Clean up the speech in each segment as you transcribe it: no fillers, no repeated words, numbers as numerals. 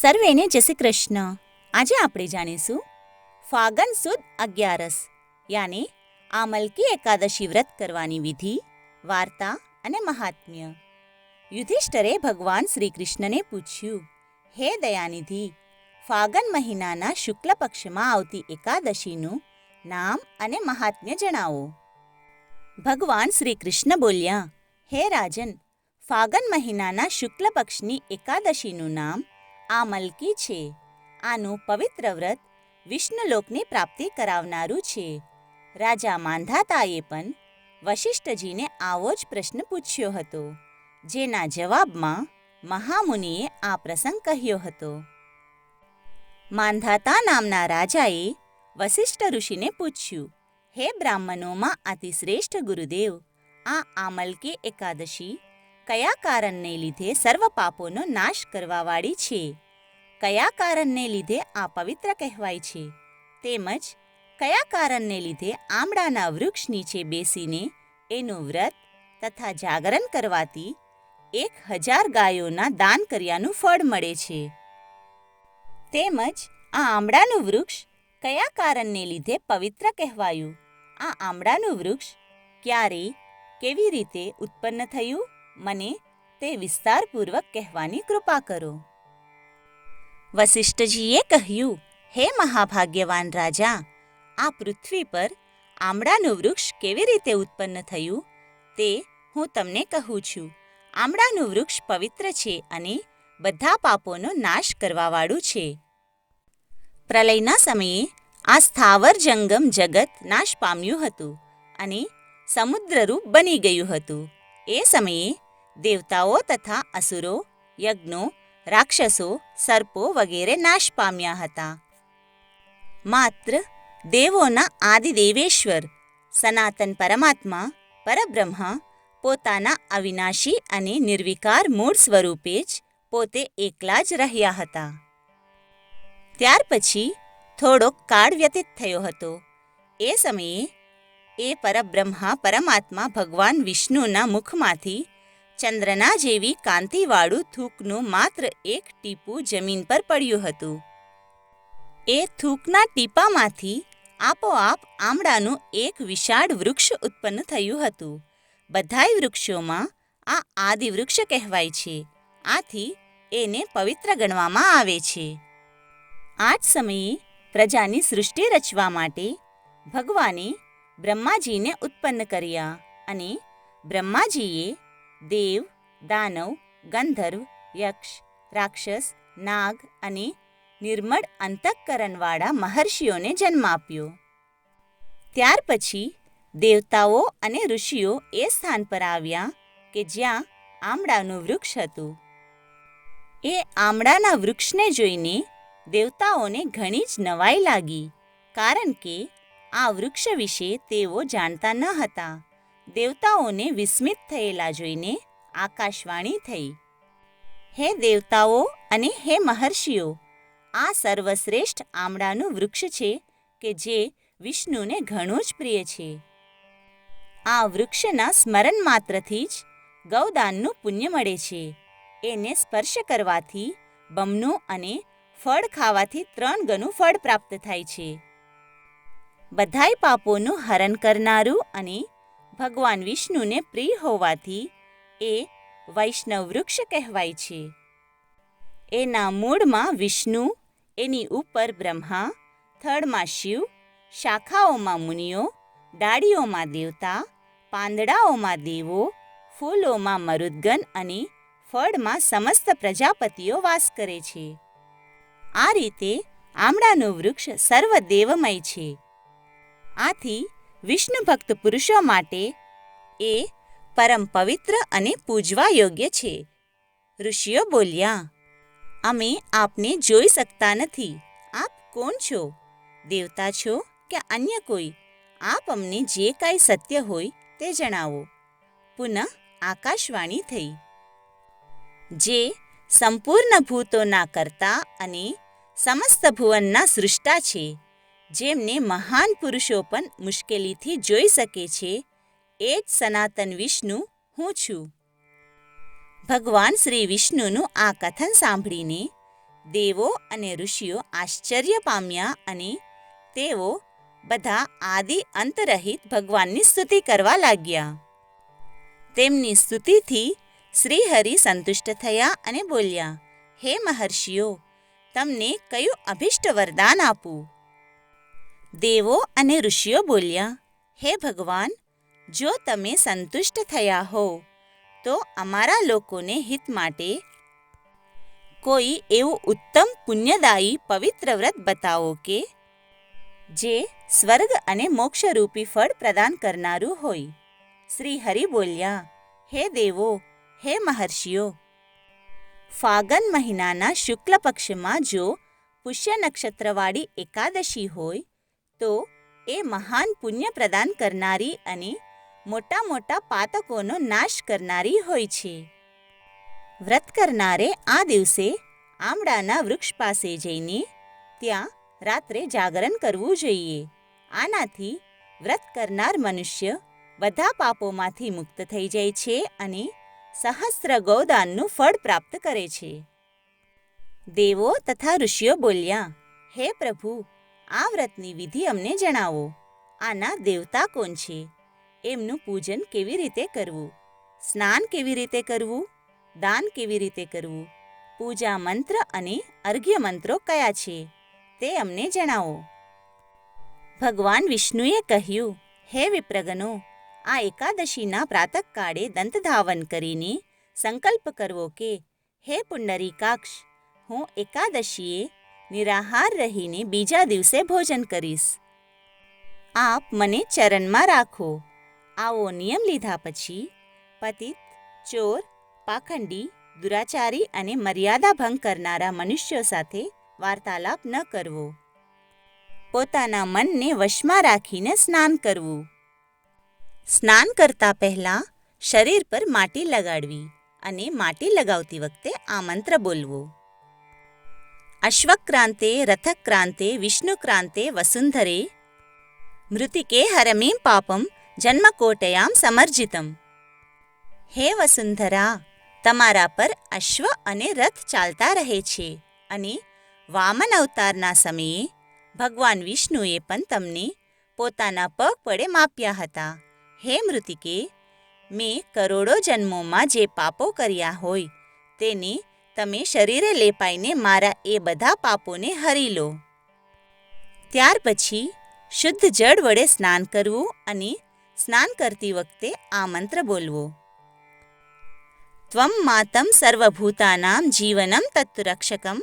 સર્વેને જય શ્રી કૃષ્ણ. આજે આપણે જાણીશું ફાગણ સુદ 11 યાની આમલકી એકાદશી વ્રત કરવાની વિધિ, વાર્તા અને મહાત્મ્ય. યુધિષ્ઠરે ભગવાન શ્રી કૃષ્ણને પૂછ્યું, હે દયાનિધિ, ફાગણ મહિનાના શુક્લ પક્ષમાં આવતી એકાદશીનું નામ અને મહાત્મ્ય જણાવો. ભગવાન શ્રી કૃષ્ણ બોલ્યા, હે રાજન, ફાગણ મહિનાના શુક્લ પક્ષની એકાદશીનું નામ આમલકી છે. આનું પવિત્ર વ્રત વિષ્ણુલોકની પ્રાપ્તિ કરાવનારું છે. રાજા માંધાતાએ પણ વશિષ્ઠજીને આવો જ પ્રશ્ન પૂછ્યો હતો, જેના જવાબમાં મહામુનિએ આ પ્રસંગ કહ્યો હતો. માંધાતા નામના રાજાએ વશિષ્ઠ ઋષિને પૂછ્યું, હે બ્રાહ્મણોમાં અતિશ્રેષ્ઠ ગુરુદેવ, આ આમલકી એકાદશી કયા કારણને લીધે સર્વ પાપોનો નાશ કરવાવાળી છે? કયા કારણને લીધે આ પવિત્ર કહેવાય છે? તેમજ કયા કારણને લીધે આમળાના વૃક્ષ નીચે બેસીને એનું વ્રત તથા જાગરણ કરવાથી 1000 ગાયોના દાન કર્યાનું ફળ મળે છે? તેમજ આ આમળાનું વૃક્ષ કયા કારણને લીધે પવિત્ર કહેવાયું? આ આમળાનું વૃક્ષ ક્યારે, કેવી રીતે ઉત્પન્ન થયું? મને તે વિસ્તારપૂર્વક કહેવાની કૃપા કરો. વશિષ્ઠજીએ કહ્યું, હે મહાભાગ્યવાન રાજા, આ પૃથ્વી પર આમળાનું વૃક્ષ કેવી રીતે ઉત્પન્ન થયું તે હું તમને કહું છું. આમળાનું વૃક્ષ પવિત્ર છે અને બધા પાપોનો નાશ કરવાવાળું છે. પ્રલયના સમયે આ સ્થાવર જંગમ જગત નાશ પામ્યું હતું અને સમુદ્રરૂપ બની ગયું હતું. એ સમયે દેવતાઓ તથા અસુરો, યજ્ઞો, રાક્ષસો, સર્પો વગેરે નાશ પામ્યા હતા. માત્ર દેવોના આદિદેવેશ્વર સનાતન પરમાત્મા પરબ્રહ્મ પોતાના અવિનાશી અને નિર્વિકાર મૂળ સ્વરૂપે જ પોતે એકલા જ રહ્યા હતા. ત્યાર પછી થોડોક કાળ વ્યતીત થયો હતો. એ સમયે એ પરબ્રહ્મા પરમાત્મા ભગવાન વિષ્ણુના મુખમાંથી ચંદ્રના જેવી કાંતિવાળું થૂકનું માત્ર એક ટીપું જમીન પર પડ્યું હતું. એ થૂકના ટીપામાંથી આપોઆપ આમળાનું એક વિશાળ વૃક્ષ ઉત્પન્ન થયું હતું. બધાય વૃક્ષોમાં આ આદિવૃક્ષ કહેવાય છે. આથી એને પવિત્ર ગણવામાં આવે છે. આ જ સમયે પ્રજાની સૃષ્ટિ રચવા માટે ભગવાને બ્રહ્માજીને ઉત્પન્ન કર્યા અને બ્રહ્માજીએ દેવ, દાનવ, ગંધર્વ, યક્ષ, રાક્ષસ, નાગ અને નિર્મળ અંતઃકરણવાળા મહર્ષિઓને જન્મ આપ્યો. ત્યાર પછી દેવતાઓ અને ઋષિઓ એ સ્થાન પર આવ્યા કે જ્યાં આમળાનું વૃક્ષ હતું. એ આમળાના વૃક્ષને જોઈને દેવતાઓને ઘણી જ નવાઈ લાગી, કારણ કે આ વૃક્ષ વિશે તેઓ જાણતા ન હતા. દેવતાઓને વિસ્મિત થયેલા જોઈને આકાશવાણી થઈ, હે દેવતાઓ અને હે મહર્ષિઓ, આ સર્વશ્રેષ્ઠ આમળાનું વૃક્ષ છે કે જે વિષ્ણુને ઘણું જ પ્રિય છે. આ વૃક્ષના સ્મરણ માત્રથી જ ગૌદાનનું પુણ્ય મળે છે. એને સ્પર્શ કરવાથી બમણું અને ફળ ખાવાથી 3 ગણું ફળ પ્રાપ્ત થાય છે. બધાય પાપોનું હરણ કરનારું અને ભગવાન વિષ્ણુને પ્રિય હોવાથી એ વૈષ્ણવ વૃક્ષ કહેવાય છે. એના મૂળમાં વિષ્ણુ, એની ઉપર બ્રહ્મા, થડમાં શિવ, શાખાઓમાં મુનિઓ, ડાળીઓમાં દેવતા, પાંદડાઓમાં દેવો, ફૂલોમાં મરુદ્ગણ અને ફળમાં સમસ્ત પ્રજાપતિઓ વાસ કરે છે. આ રીતે આમળાનું વૃક્ષ સર્વદેવમય છે. આથી વિષ્ણુ ભક્ત પુરુષો માટે એ પરમ પવિત્ર અને પૂજવા યોગ્ય છે. ઋષિઓ બોલ્યા, અમે આપને જોઈ શકતા નથી. આપ કોણ છો? દેવતા છો કે અન્ય કોઈ? આપ અમને જે કાંઈ સત્ય હોય તે જણાવો. પુનઃ આકાશવાણી થઈ, જે સંપૂર્ણ ભૂતોના કર્તા અને સમસ્ત ભુવનના સૃષ્ટા છે, જેમને મહાન પુરુષો પણ મુશ્કેલીથી જોઈ શકે છે, એ જ સનાતન વિષ્ણુ હું છું. ભગવાન શ્રી વિષ્ણુનું આ કથન સાંભળીને દેવો અને ઋષિઓ આશ્ચર્ય પામ્યા અને તેઓ બધા આદિ અંતરહિત ભગવાનની સ્તુતિ કરવા લાગ્યા. તેમની સ્તુતિથી શ્રીહરિ સંતુષ્ટ થયા અને બોલ્યા, હે મહર્ષિઓ, તમને કયું અભિષ્ટ વરદાન આપું? દેવો અને ઋષિઓ બોલ્યા, હે ભગવાન, જો તમે સંતુષ્ટ થયા હો તો અમારા લોકોને હિત માટે કોઈ એવું ઉત્તમ પુણ્યદાયી પવિત્ર વ્રત બતાવો કે જે સ્વર્ગ અને મોક્ષરૂપી ફળ પ્રદાન કરનારું હોય. શ્રી હરિ બોલ્યા, હે દેવો, હે મહર્ષિઓ, ફાગણ મહિનાના શુક્લ પક્ષમાં જો પુષ્ય નક્ષત્રવાળી એકાદશી હોય તો એ મહાન પુણ્ય પ્રદાન કરનારી અને મોટા મોટા પાતકોનો નાશ કરનારી હોય છે. વ્રત કરનારે આ દિવસે આમળાના વૃક્ષ પાસે જઈને ત્યાં રાત્રે જાગરણ કરવું જોઈએ. આનાથી વ્રત કરનાર મનુષ્ય બધા પાપોમાંથી મુક્ત થઈ જાય છે અને સહસ્ત્ર ગૌદાનનું ફળ પ્રાપ્ત કરે છે. દેવો તથા ઋષિઓ બોલ્યા, હે પ્રભુ, આ વ્રતની વિધિ અમને જણાવો. આના દેવતા કોણ છે? એમનું પૂજન કેવી રીતે કરવું? સ્નાન કેવી રીતે કરવું? દાન કેવી રીતે કરવું? પૂજા મંત્ર અને અર્ઘ્ય મંત્રો કયા છે તે અમને જણાવો. ભગવાન વિષ્ણુએ કહ્યું, હે વિપ્રગણો, આ એકાદશીના પ્રાતઃકાળે દંતધાવન કરીને સંકલ્પ કરવો કે હે પુંડરીકાક્ષ, હું એકાદશીએ નિરાહાર રહીને બીજા દિવસે ભોજન કરીશ. આપ મને ચરણમાં રાખો. આવો નિયમ લીધા પછી પતિત, ચોર, પાખંડી, દુરાચારી અને મર્યાદા ભંગ કરનારા મનુષ્યો સાથે વાર્તાલાપ ન કરવો. પોતાના મનને વશમાં રાખીને સ્નાન કરવું. સ્નાન કરતા પહેલાં શરીર પર માટી લગાડવી અને માટી લગાવતી વખતે આ મંત્ર બોલવો. અશ્વક્રાંતે રથક્રાંતે વિષ્ણુક્રાંતે વસુંધરે મૃતિકે હરમેં પાપમ જન્મકોટયામ સમર્જિતમ. હે વસુંધરા, તમારા પર અશ્વ અને રથ ચાલતા રહે છે અને વામન અવતારના સમયે ભગવાન વિષ્ણુએ પણ તમને પોતાના પગ વડે માપ્યા હતા. હે મૃતિકે, મેં કરોડો જન્મોમાં જે પાપો કર્યા હોય તેને તમે શરીરે લેપાઈને મારા એ બધા પાપોને હરી લો. ત્યાર પછી શુદ્ધ જળ વડે સ્નાન કરવું અને સ્નાન કરતી વખતે આ મંત્ર બોલવો. ત્વમ માતમ સર્વભૂતાનાં જીવનમ તત્રક્ષકમ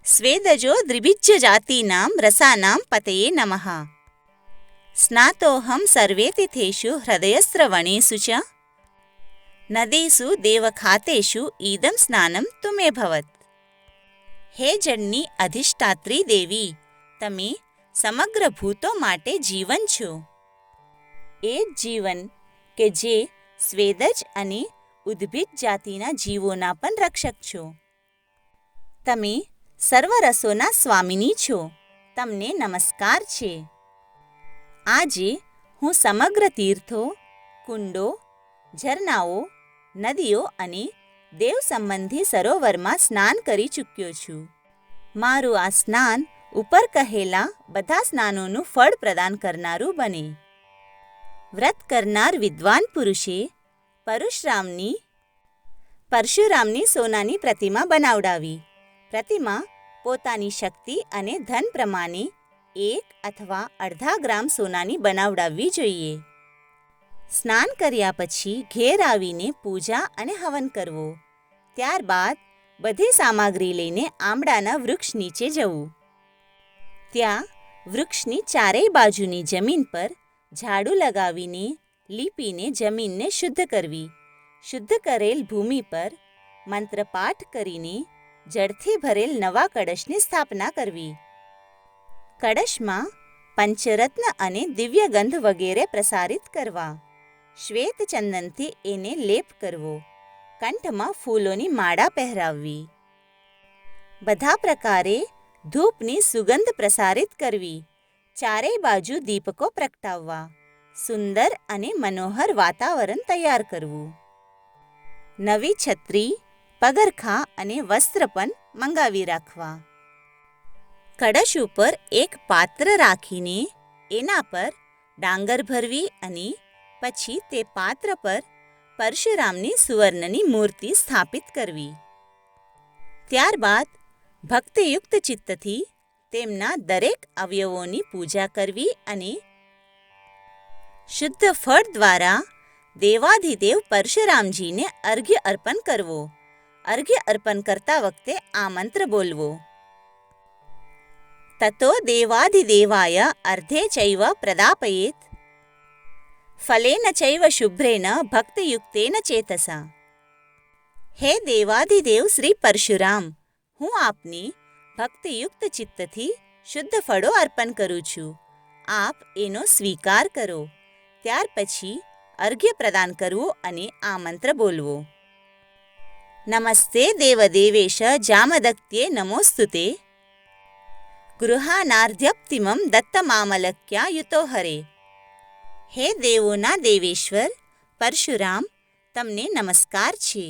સ્વેદજો દ્વિબીજ્ય જાતીનાં રસાનાં પતયે નમઃ. સ્નાતોહમ સર્વે તીર્થેષુ હૃદયસ્રવણેષુ ચ નદીષુ દેવખાતેષુ ઈદમ સ્નાનમ તુમે ભવત. હે જળની અધિષ્ઠાત્રી દેવી, તમે સમગ્ર ભૂતો માટે જીવન છો. એ જ જીવન કે જે સ્વેદજ અને ઉદ્ભિદ જાતિના જીવોના પણ રક્ષક છો. તમે સર્વ રસોના સ્વામિની છો. તમને નમસ્કાર છે. આજે હું સમગ્ર તીર્થો, કુંડો, ઝરણાઓ, નદીઓ અને દેવ સંબંધી સરોવરમાં સ્નાન કરી ચૂક્યો છું. મારું આ સ્નાન ઉપર કહેલા બધા સ્નાનોનું ફળ પ્રદાન કરનારું બને. વ્રત કરનાર વિદ્વાન પુરુષે પરશુરામની સોનાની પ્રતિમા બનાવડાવી. પ્રતિમા પોતાની શક્તિ અને ધન પ્રમાણે 1 અથવા અડધા ગ્રામ સોનાની બનાવડાવવી જોઈએ. સ્નાન કર્યા પછી ઘેર આવીને પૂજા અને હવન કરવો. ત્યારબાદ બધી સામગ્રી લઈને આંબળાના વૃક્ષ નીચે જવું. ત્યાં વૃક્ષની ચારેય બાજુની જમીન પર ઝાડુ લગાવીને લીપીને જમીનને શુદ્ધ કરવી. શુદ્ધ કરેલ ભૂમિ પર મંત્રપાઠ કરીને જળથી ભરેલ નવા કળશની સ્થાપના કરવી. કળશમાં પંચરત્ન અને દિવ્ય ગંધ વગેરે પ્રસારિત કરવા. શ્વેત ચંદનથી એને લેપ કરવો. કંઠમાં ફૂલોની માળા પહેરાવવી. બધા પ્રકારે ધૂપની સુગંધ પ્રસારિત કરવી. ચારેય બાજુ દીપકો પ્રગટાવવા. સુંદર અને મનોહર વાતાવરણ તૈયાર કરવું. નવી છત્રી, પગરખાં અને વસ્ત્ર પણ મંગાવી રાખવા. કળશ ઉપર એક પાત્ર રાખીને એના પર ડાંગર ભરવી અને પછી તે પાત્ર પર પરશુરામની સુવર્ણની મૂર્તિ સ્થાપિત કરવી. ત્યારબાદ ભક્તિયુક્ત ચિત્તથી તેમના દરેક અવયવોની પૂજા કરવી અને શુદ્ધ ફળ દ્વારા દેવાધિદેવ પરશુરામજીને અર્ઘ્ય અર્પણ કરવો. અર્ઘ્ય અર્પણ કરતા વખતે આ મંત્ર બોલવો: તતો દેવાધિદેવાય અર્ધે ચૈવ પ્રદાપયેત ફલેન ચૈવ શુભ્રેન ભક્તિયુક્તેન ચેતસા. હે દેવાધિદેવ શ્રી પરશુરામ, હું આપને ભક્તિયુક્ત ચિત્તથી શુદ્ધ ફળો અર્પણ કરું છું. આપ એનો સ્વીકાર કરો. ત્યાર પછી અર્ઘ્ય પ્રદાન કરવું અને આ મંત્ર બોલવો: નમસ્તે દેવદેવેશ જામદત્યે નમોસ્તુતે ગૃહાનાર્ધ્યપ્તિમં દત્તમામલક્યા યુતો હરે. હે દેવોના દેવેશ્વર પરશુરામ, તમને નમસ્કાર છે.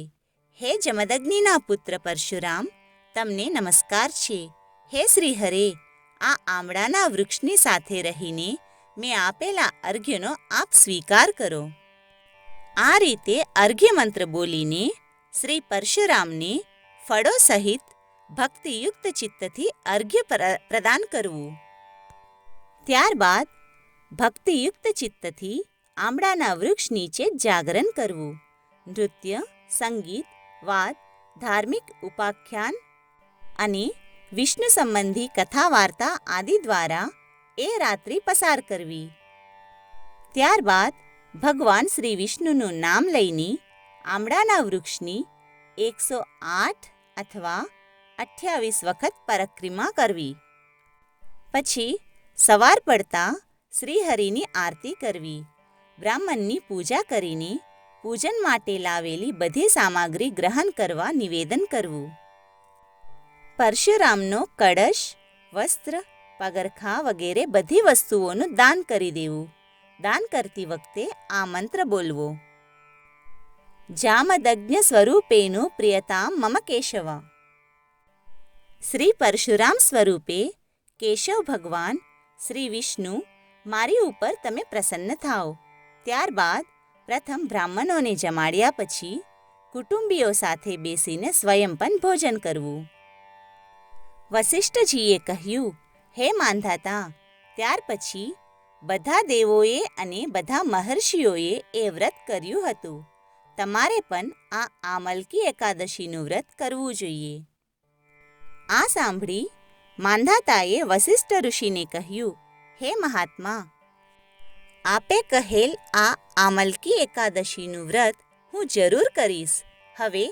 હે જમદગ્નિના પુત્ર પરશુરામ, તમને નમસ્કાર છે. હે શ્રીહરે, આ આમળાના વૃક્ષની સાથે રહીને મેં આપેલા અર્ઘ્યનો આપ સ્વીકાર કરો. આ રીતે અર્ઘ્ય મંત્ર બોલીને શ્રી પરશુરામને ફળો સહિત ભક્તિયુક્ત ચિત્તથી અર્ઘ્ય પ્રદાન કરવું. ત્યારબાદ ભક્તિયુક્ત ચિત્તથી આમળાના વૃક્ષ નીચે જાગરણ કરવું. નૃત્ય, સંગીત, વાદ, ધાર્મિક ઉપાખ્યાન અને વિષ્ણુ સંબંધી કથા વાર્તા આદિ દ્વારા એ રાત્રિ પસાર કરવી. ત્યારબાદ ભગવાન શ્રી વિષ્ણુનું નામ લઈને આમળાના વૃક્ષની 108 અથવા 28 વખત પરિક્રમા કરવી. પછી સવાર પડતા શ્રીહરિની આરતી કરવી. બ્રાહ્મણની પૂજા કરીને પૂજન માટે લાવેલી બધી સામગ્રી ગ્રહણ કરવા નિવેદન કરવું. પરશુરામનો કળશ, વસ્ત્ર, પગરખાં વગેરે બધી વસ્તુઓનું દાન કરી દેવું. દાન કરતી વખતે આ મંત્ર બોલવો: જામદગ્ન્ય સ્વરૂપેનો પ્રિયતામ મમ કેશવ. શ્રી પરશુરામ સ્વરૂપે કેશવ ભગવાન શ્રી વિષ્ણુ મારી ઉપર તમે પ્રસન્ન થાઓ. ત્યારબાદ પ્રથમ બ્રાહ્મણોને જમાડ્યા પછી કુટુંબીઓ સાથે બેસીને સ્વયં પણ ભોજન કરવું. વસિષ્ઠજીએ કહ્યું: હે માંધાતા, ત્યાર પછી બધા દેવોએ અને બધા મહર્ષિઓએ એ વ્રત કર્યું હતું. તમારે પણ આ આમલકી એકાદશીનું વ્રત કરવું જોઈએ. આ સાંભળી માંધાતાએ વસિષ્ઠ ઋષિને કહ્યું: હે મહાત્મા, આપે કહેલ આ આમલકી એકાદશીનું વ્રત હું જરૂર કરીશ. હવે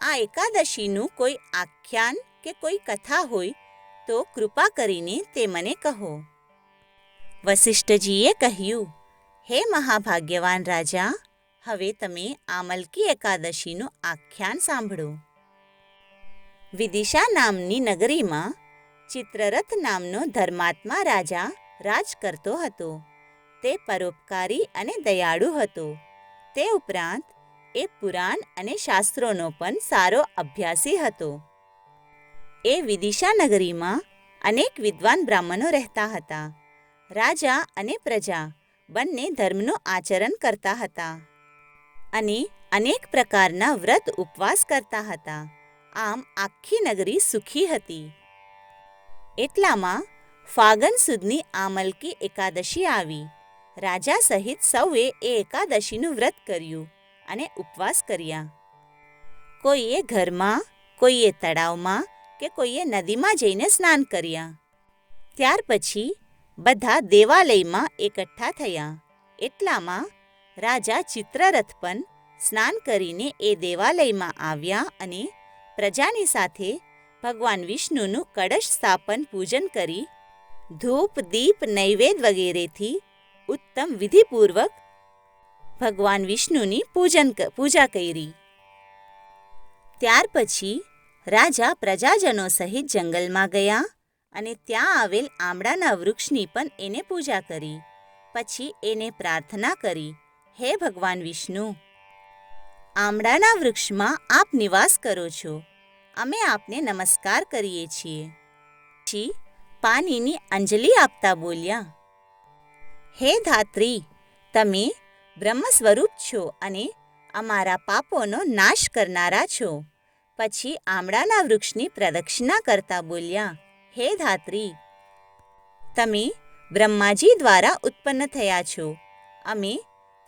આ એકાદશીનું કોઈ આખ્યાન કે કોઈ કથા હોય તો કૃપા કરીને તે મને કહો. વસિષ્ઠજીએ કહ્યું: હે મહાભાગ્યવાન રાજા, હવે તમે આમલકી એકાદશીનું આખ્યાન સાંભળો. વિદિશા નામની નગરીમાં ચિત્રરથ નામનો ધર્માત્મા રાજા રાજ કરતો હતો. તે પરોપકારી અને દયાળુ હતો. તે ઉપરાંત એ પુરાણ અને શાસ્ત્રોનો પણ સારો અભ્યાસી હતો. એ વિદિશા નગરીમાં અનેક વિદ્વાન બ્રાહ્મણો રહેતા હતા. રાજા અને પ્રજા બંને ધર્મનું આચરણ કરતા હતા અને અનેક પ્રકારના વ્રત ઉપવાસ કરતા હતા. આમ આખી નગરી સુખી હતી. એટલામાં ફાગણ સુદની આમલકી એકાદશી આવી. રાજા સહિત સૌએ એ એકાદશીનું વ્રત કર્યું અને ઉપવાસ કર્યા. કોઈએ ઘરમાં, કોઈએ તળાવમાં કે કોઈએ નદીમાં જઈને સ્નાન કર્યા. ત્યાર પછી બધા દેવાલયમાં એકઠા થયા. એટલામાં રાજા ચિત્રરથ પણ સ્નાન કરીને એ દેવાલયમાં આવ્યા અને પ્રજાની સાથે ભગવાન વિષ્ણુનું કળશ સ્થાપન પૂજન કરી ધૂપ, દીપ, નૈવેદ્ય વગેરેથી ઉત્તમ વિધિપૂર્વક ભગવાન વિષ્ણુની પૂજા કરી. ત્યાર પછી રાજા પ્રજાજનો સહિત જંગલમાં ગયા અને ત્યાં આવેલ આમળાના વૃક્ષની પણ એને પૂજા કરી. પછી એને પ્રાર્થના કરી: હે ભગવાન વિષ્ણુ, આમળાના વૃક્ષમાં આપ નિવાસ કરો છો, અમે આપને નમસ્કાર કરીએ છીએ. પછી પાણીની અંજલિ આપતા બોલ્યા, હે ધાત્રી, તમે બ્રહ્મ સ્વરૂપ છો અને અમારા પાપોનો નાશ કરનારા છો. પછી આમળાના વૃક્ષની પ્રદક્ષિણા કરતા બોલ્યા, હે ધાત્રી, તમે બ્રહ્માજી દ્વારા ઉત્પન્ન થયા છો, અમે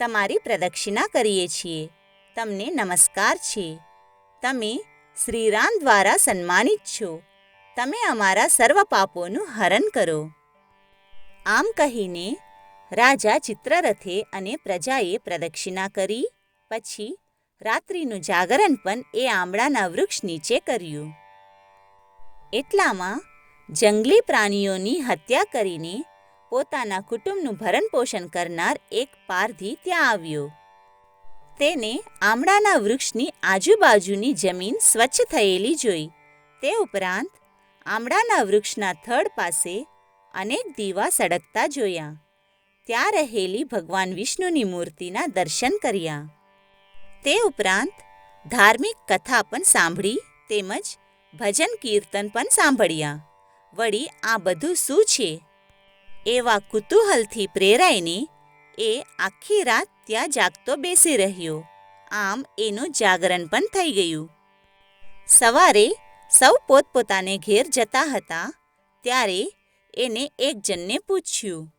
તમારી પ્રદક્ષિણા કરીએ છીએ, તમને નમસ્કાર છે. તમે શ્રીરામ દ્વારા સન્માનિત છો, તમે અમારા સર્વ પાપોનું હરણ કરો. આમ કહીને રાજા ચિત્રરથે અને પ્રજાએ પ્રદક્ષિણા કરી. પછી રાત્રિનું જાગરણ પણ એ આમળાના વૃક્ષ નીચે કર્યું. એટલામાં જંગલી પ્રાણીઓની હત્યા કરીને પોતાના કુટુંબનું ભરણ પોષણ કરનાર એક પારધી ત્યાં આવ્યો. તેને આમળાના વૃક્ષની આજુબાજુની જમીન સ્વચ્છ થયેલી જોઈ. તે ઉપરાંત આમળાના વૃક્ષના થડ પાસે અનેક દીવા સળગતા જોયા. ત્યાં રહેલી ભગવાન વિષ્ણુની મૂર્તિના દર્શન કર્યા. તે ઉપરાંત ધાર્મિક કથા પણ સાંભળી તેમજ ભજન કીર્તન પણ સાંભળ્યા. વળી આ બધું શું છે? એવા કુતૂહલથી પ્રેરાઈને એ આખી રાત ત્યાં જાગતો બેસી રહ્યો. આમ એનું જાગરણ પણ થઈ ગયું. સવારે સૌ પોતપોતાને ઘેર જતા હતા ત્યારે એને એક જણને પૂછ્યું,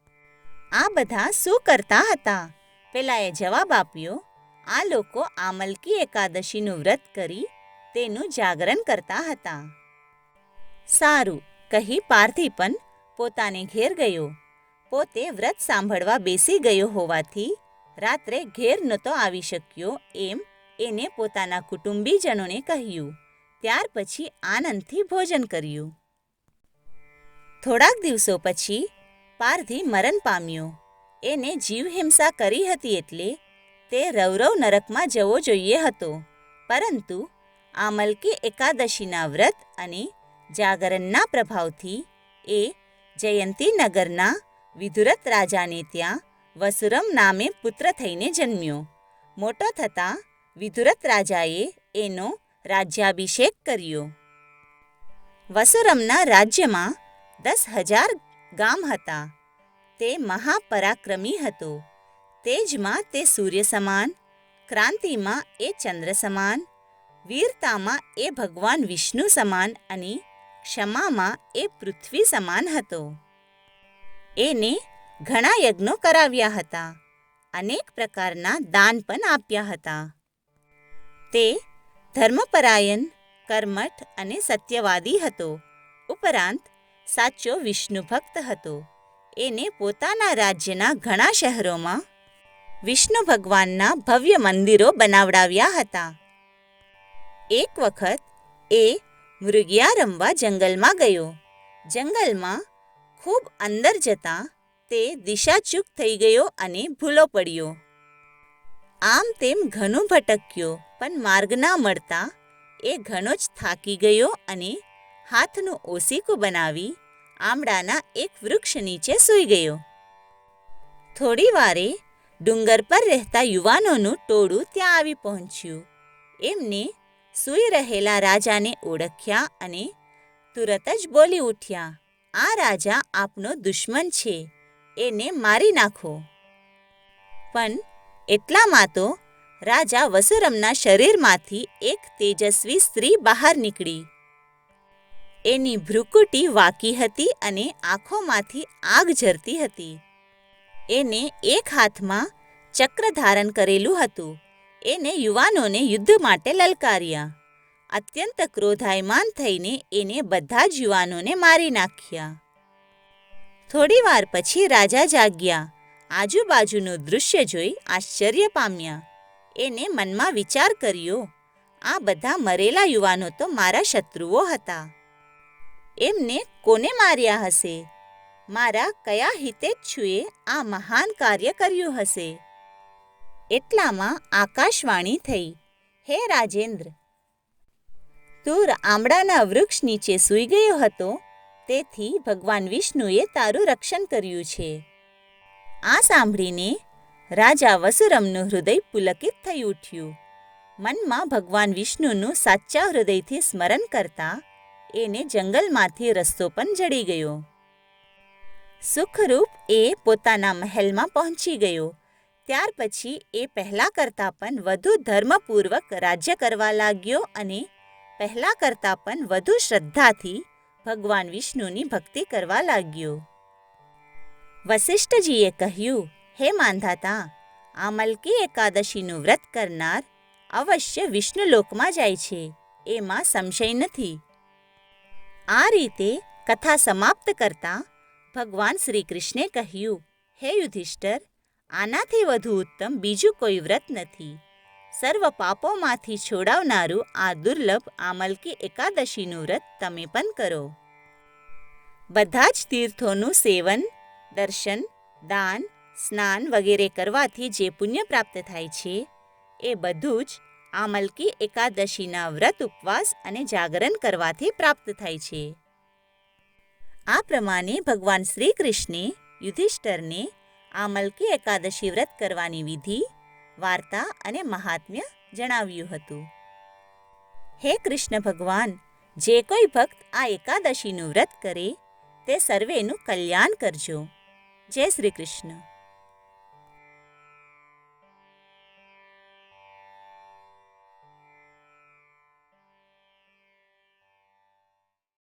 આ બધા શું કરતા હતા? પેલાએ જવાબ આપ્યો, આ લોકો આમલકી એકાદશીનું વ્રત કરી તેનું જાગરણ કરતા હતા. સારું કહી પારધી પણ પોતાને ઘેર ગયો. પોતે વ્રત સાંભળવા બેસી ગયો હોવાથી રાત્રે ઘેર નહોતો આવી શક્યો એમ એને પોતાના કુટુંબીજનોને કહ્યું. ત્યાર પછી આનંદથી ભોજન કર્યું. થોડાક દિવસો પછી પારધી મરણ પામ્યો. એને જીવહિંસા કરી હતી એટલે તે રૌરવ નરકમાં જવો જોઈએ હતો. પરંતુ આમલકી એકાદશીના વ્રત અને જાગરણના પ્રભાવથી એ જયંતીનગરના વિદુરથ રાજાને ત્યાં વસુરમ નામે પુત્ર થઈને જન્મ્યો. મોટો થતાં વિદુરથ રાજાએ એનો રાજ્યાભિષેક કર્યો. વસુરમના રાજ્યમાં 10,000 ગામ હતા. તે મહાપરાક્રમી હતો. તેજમાં તે સૂર્ય સમાન, ક્રાંતિમાં એ ચંદ્ર સમાન, વીરતામાં એ ભગવાન વિષ્ણુ સમાન અને ક્ષમામાં એ પૃથ્વી સમાન હતો. એને ઘણા યજ્ઞો કરાવ્યા હતા. અનેક પ્રકારના દાન પણ આપ્યા હતા. તે ધર્મપરાયણ, કર્મઠ અને સત્યવાદી હતો. ઉપરાંત સાચો વિષ્ણુ ભક્ત હતો. એને પોતાના રાજ્યના ઘણા શહેરોમાં વિષ્ણુ ભગવાનના ભવ્ય મંદિરો બનાવડાવ્યા હતા. એક વખત એ મૃગિયા રમવા જંગલમાં ગયો. જંગલમાં ખૂબ અંદર જતાં તે દિશાચૂક થઈ ગયો અને ભૂલો પડ્યો. આમ તેમ ઘણું ભટક્યો પણ માર્ગ ના મળતા એ ઘણો જ થાકી ગયો અને હાથનું ઓસીકું બનાવી આમળાના એક વૃક્ષ નીચે સૂઈ ગયો. થોડી વારે ડુંગર પર રહેતા યુવાનોનું ટોળું ત્યાં આવી પહોંચ્યું. એમને સૂઈ રહેલા રાજાને ઓળખ્યા અને તુરત જ બોલી ઉઠ્યા, આ રાજા આપનો દુશ્મન છે, એને મારી નાખો. પણ એટલામાં તો રાજા વસુરમના શરીરમાંથી એક તેજસ્વી સ્ત્રી બહાર નીકળી. એની ભ્રુકુટી વાંકી હતી અને આંખોમાંથી આગ ઝરતી હતી. એને એક હાથમાં ચક્ર ધારણ કરેલું હતું. એને યુવાનોને યુદ્ધ માટે લલકાર્યા. અત્યંત ક્રોધાયમાન થઈને એને બધા જ યુવાનોને મારી નાખ્યા. થોડી વાર પછી રાજા જાગ્યા. આજુબાજુનું દૃશ્ય જોઈ આશ્ચર્ય પામ્યા. એને મનમાં વિચાર કર્યો, આ બધા મરેલા યુવાનો તો મારા શત્રુઓ હતા. એમને કોને માર્યા હશે? મારા કયા હિતેચ્છુએ આ મહાન કાર્ય કર્યું હશે? એટલામાં આકાશવાણી થઈ, હે રાજેન્દ્ર, તું આમળાના વૃક્ષ નીચે સૂઈ ગયો હતો, તેથી ભગવાન વિષ્ણુએ તારું રક્ષણ કર્યું છે. આ સાંભળીને રાજા વસુરમનું હૃદય પુલકિત થઈ ઉઠ્યું. મનમાં ભગવાન વિષ્ણુનું સાચા હૃદયથી સ્મરણ કરતા એને જંગલમાંથી રસ્તો પણ જડી ગયો. સુખરૂપ એ પોતાના મહેલમાં પહોંચી ગયો. ત્યાર પછી એ પહેલાં કરતાં પણ વધુ ધર્મપૂર્વક રાજ્ય કરવા લાગ્યો અને પહેલાં કરતાં પણ વધુ શ્રદ્ધાથી ભગવાન વિષ્ણુની ભક્તિ કરવા લાગ્યો. વસિષ્ઠજીએ કહ્યું, હે માંધાતા, આ મલકી એકાદશીનું વ્રત કરનાર અવશ્ય વિષ્ણુલોકમાં જાય છે, એમાં સંશય નથી. આ રીતે કથા સમાપ્ત કરતાં ભગવાન શ્રી કૃષ્ણે કહ્યું, હે યુધિષ્ઠર, આનાથી વધુ ઉત્તમ બીજું કોઈ વ્રત નથી. સર્વ પાપોમાંથી છોડાવનારું આ દુર્લભ આમલકી એકાદશીનું વ્રત તમે પણ કરો. બધા જ તીર્થોનું સેવન, દર્શન, દાન, સ્નાન વગેરે કરવાથી જે પુણ્ય પ્રાપ્ત થાય છે એ બધું જ આમલકી એકાદશીના વ્રત, ઉપવાસ અને જાગરણ કરવાથી પ્રાપ્ત થાય છે. આ પ્રમાણે ભગવાન શ્રી કૃષ્ણે યુધિષ્ઠરને આમલકી એકાદશી વ્રત કરવાની વિધિ, વાર્તા અને મહાત્મ્ય જણાવ્યું હતું. હે કૃષ્ણ ભગવાન, જે કોઈ ભક્ત આ એકાદશીનું વ્રત કરે તે સર્વેનું કલ્યાણ કરજો. જય શ્રી કૃષ્ણ.